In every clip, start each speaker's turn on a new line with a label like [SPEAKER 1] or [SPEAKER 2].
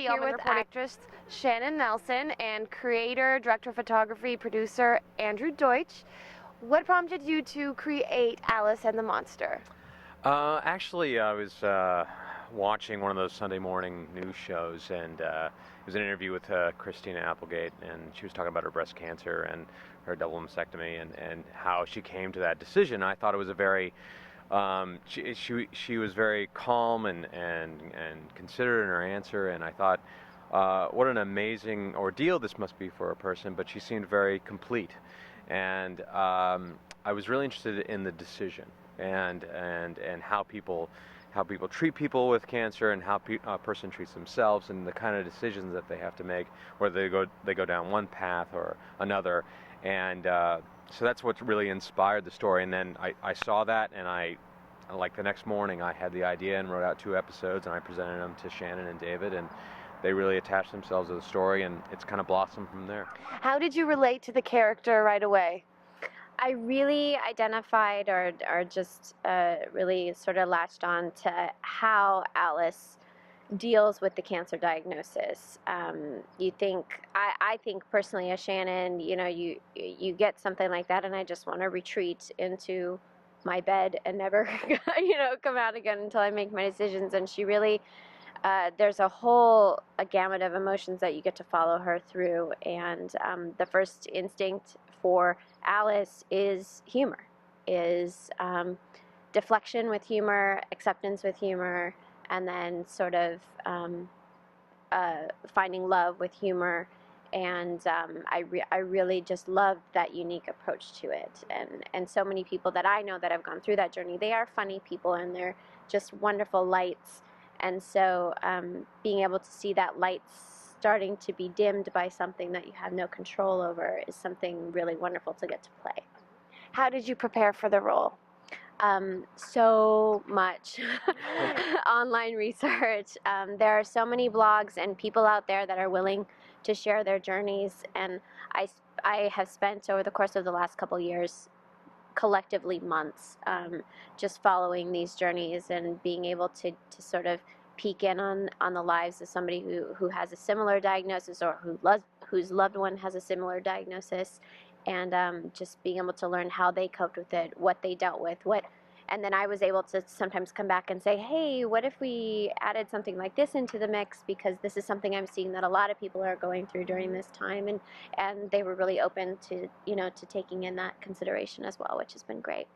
[SPEAKER 1] here with actress Shannon Nelson and creator, director of photography, producer Andrew Deutsch. What prompted you to create Alice and the Monster?
[SPEAKER 2] Actually, I was watching one of those Sunday morning news shows, and it was an interview with Christina Applegate, and she was talking about her breast cancer and her double mastectomy, and how she came to that decision. I thought it was a very she was very calm and considerate in her answer, and I thought, what an amazing ordeal this must be for a person. But she seemed very complete, and I was really interested in the decision and how people treat people with cancer, and how a person treats themselves, and the kind of decisions that they have to make, whether they go down one path or another, and so that's what really inspired the story. And then I saw that, and like the next morning I had the idea and wrote out 2 episodes, and I presented them to Shannon and David, and they really attached themselves to the story, and it's kind of blossomed from there.
[SPEAKER 1] How did you relate to the character right away?
[SPEAKER 3] I really identified or just really sort of latched on to how Alice deals with the cancer diagnosis. I think personally as Shannon, you get something like that, and I just want to retreat into my bed and never, come out again until I make my decisions. And she really, there's a gamut of emotions that you get to follow her through. And the first instinct for Alice is humor, is deflection with humor, acceptance with humor, and then sort of finding love with humor. And I really just loved that unique approach to it. And so many people that I know that have gone through that journey, they are funny people, and they're just wonderful lights. And so being able to see that light starting to be dimmed by something that you have no control over is something really wonderful to get to play.
[SPEAKER 1] How did you prepare for the role?
[SPEAKER 3] So much online research. There are so many blogs and people out there that are willing to share their journeys, and I have spent over the course of the last couple years, collectively months, just following these journeys and being able to sort of peek in on the lives of somebody who has a similar diagnosis, or whose loved one has a similar diagnosis, and just being able to learn how they coped with it, what they dealt with, and then I was able to sometimes come back and say, hey, what if we added something like this into the mix, because this is something I'm seeing that a lot of people are going through during this time, and they were really open to to taking in that consideration as well, which has been great.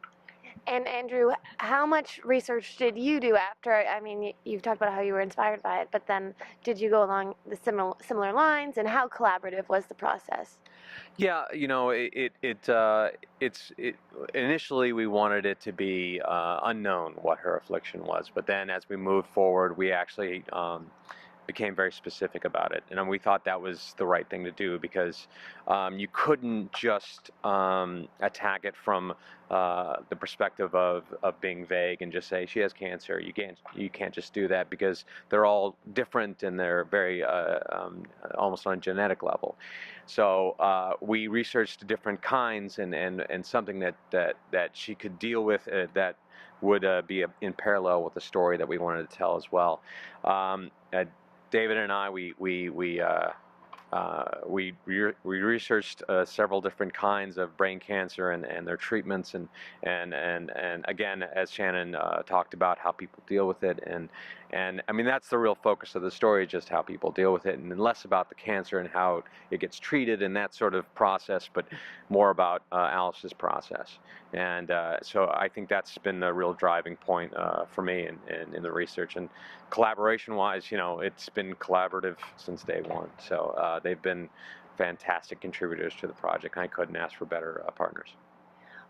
[SPEAKER 1] And Andrew, how much research did you do after? I mean, you've talked about how you were inspired by it, but then did you go along the similar lines, and how collaborative was the process?
[SPEAKER 2] Yeah, initially we wanted it to be unknown what her affliction was, but then as we moved forward, we actually became very specific about it, and we thought that was the right thing to do, because you couldn't just attack it from the perspective of being vague and just say she has cancer. You can't just do that, because they're all different, and they're very almost on a genetic level. So we researched different kinds, and something that she could deal with that would be in parallel with the story that we wanted to tell as well. David and I, we researched several different kinds of brain cancer and their treatments, and again, as Shannon talked about, how people deal with it, and I mean, that's the real focus of the story, just how people deal with it, and less about the cancer and how it gets treated and that sort of process, but more about Alice's process. And so I think that's been the real driving point for me in the research. And collaboration-wise, it's been collaborative since day one. So they've been fantastic contributors to the project, and I couldn't ask for better partners.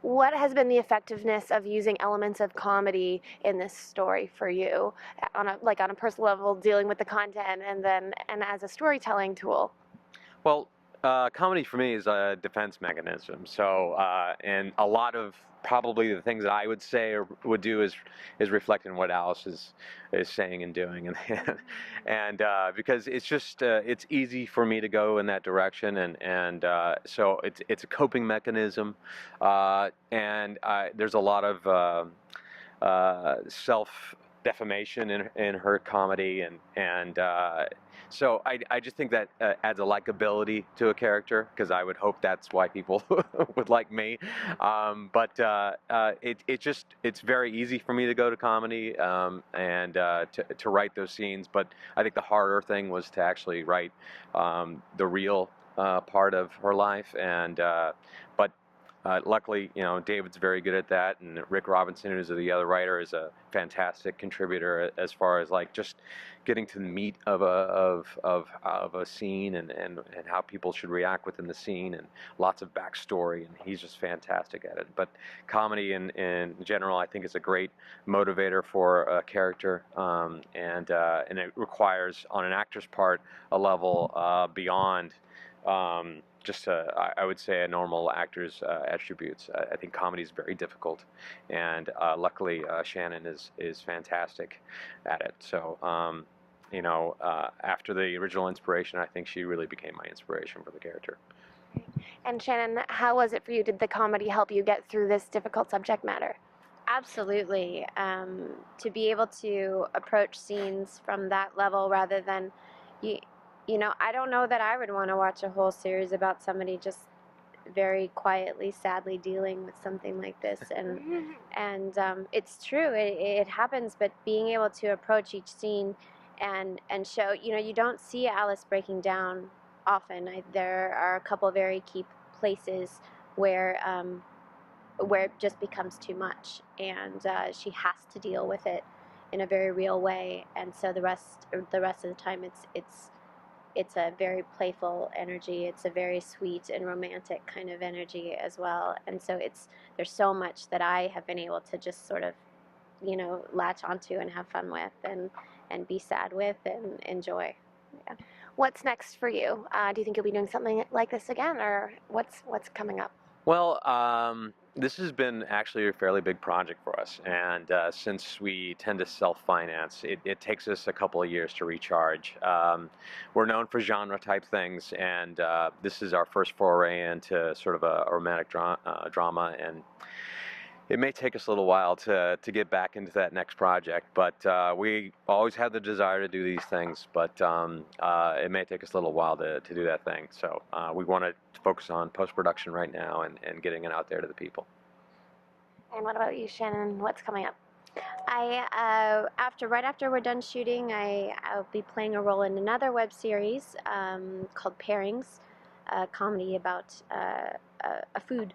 [SPEAKER 1] What has been the effectiveness of using elements of comedy in this story for you, on a personal level, dealing with the content, and as a storytelling tool?
[SPEAKER 2] Well, comedy for me is a defense mechanism. So, and a lot of probably the things that I would say or would do is reflect in what Alice is saying and doing, and because it's just it's easy for me to go in that direction, and so it's a coping mechanism, and there's a lot of self defamation in her comedy, and so I just think that adds a likability to a character, because I would hope that's why people would like me. But it's very easy for me to go to comedy, and to write those scenes. But I think the harder thing was to actually write the real part of her life, and but luckily, David's very good at that, and Rick Robinson, who's the other writer, is a fantastic contributor as far as like just getting to the meat of a scene, and how people should react within the scene, and lots of backstory, and he's just fantastic at it. But comedy in general, I think, is a great motivator for a character, and it requires, on an actor's part, a level beyond just I would say a normal actor's attributes. I think comedy is very difficult, and luckily Shannon is fantastic at it. So after the original inspiration, I think she really became my inspiration for the character.
[SPEAKER 1] And Shannon, how was it for you? Did the comedy help you get through this difficult subject matter?
[SPEAKER 3] Absolutely. To be able to approach scenes from that level rather than, I don't know that I would want to watch a whole series about somebody just very quietly, sadly dealing with something like this. And it's true, it happens, but being able to approach each scene and show, you don't see Alice breaking down often. There are a couple of very key places where it just becomes too much, and she has to deal with it in a very real way. And so the rest of the time, it's a very playful energy. It's a very sweet and romantic kind of energy as well. And so there's so much that I have been able to just sort of, latch onto and have fun with, and be sad with and enjoy. Yeah.
[SPEAKER 1] What's next for you? Do you think you'll be doing something like this again, or what's coming up?
[SPEAKER 2] Well, this has been actually a fairly big project for us, and since we tend to self-finance, it takes us a couple of years to recharge. We're known for genre-type things, and this is our first foray into sort of a romantic drama, and it may take us a little while to get back into that next project, but we always have the desire to do these things, but it may take us a little while to do that thing. So we want to focus on post-production right now, and getting it out there to the people.
[SPEAKER 1] And what about you, Shannon? What's coming up?
[SPEAKER 3] Right after we're done shooting, I'll be playing a role in another web series called Pairings, a comedy about a food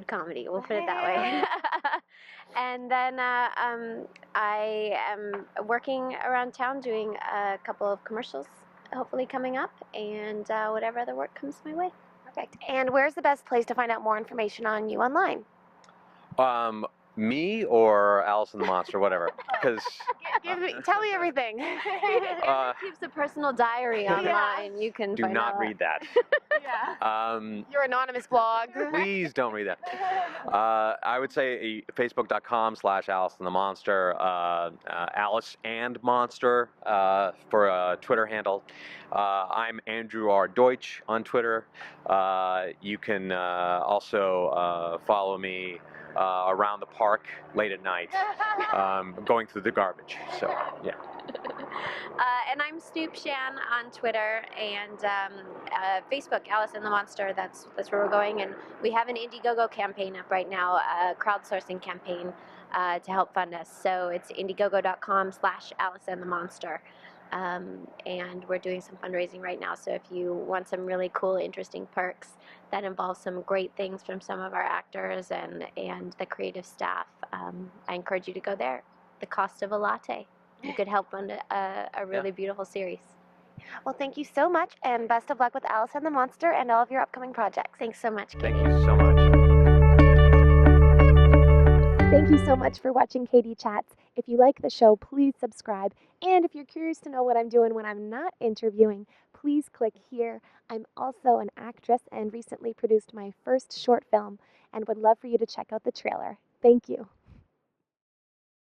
[SPEAKER 3] comedy. We'll put it that way. And then I am working around town doing a couple of commercials, hopefully coming up, and whatever other work comes my way.
[SPEAKER 1] Perfect. And where's the best place to find out more information on you online?
[SPEAKER 2] Me or Alice and the Monster, whatever. Because
[SPEAKER 1] tell me everything.
[SPEAKER 3] Andrew keeps a personal diary online. You can
[SPEAKER 2] do not read that.
[SPEAKER 1] Yeah. Your anonymous blog.
[SPEAKER 2] Please don't read that. I would say facebook.com/Alice and the Monster, Alice and Monster for a Twitter handle. I'm Andrew R. Deutsch on Twitter. You can also follow me around the park late at night, going through the garbage. So, yeah.
[SPEAKER 3] And I'm Snoop Shan on Twitter, and Facebook, Alice and the Monster. That's where we're going. And we have an Indiegogo campaign up right now, a crowdsourcing campaign to help fund us. So it's indiegogo.com/Alice and the Monster. And we're doing some fundraising right now. So if you want some really cool, interesting perks that involve some great things from some of our actors and the creative staff, I encourage you to go there. The cost of a latte. You could help fund a really beautiful series.
[SPEAKER 1] Well, thank you so much, and best of luck with Alice and the Monster and all of your upcoming projects.
[SPEAKER 3] Thanks so much.
[SPEAKER 2] Thank you so much.
[SPEAKER 1] Thank you so much for watching Katie Chats. If you like the show, please subscribe. And if you're curious to know what I'm doing when I'm not interviewing, please click here. I'm also an actress and recently produced my first short film and would love for you to check out the trailer. Thank you.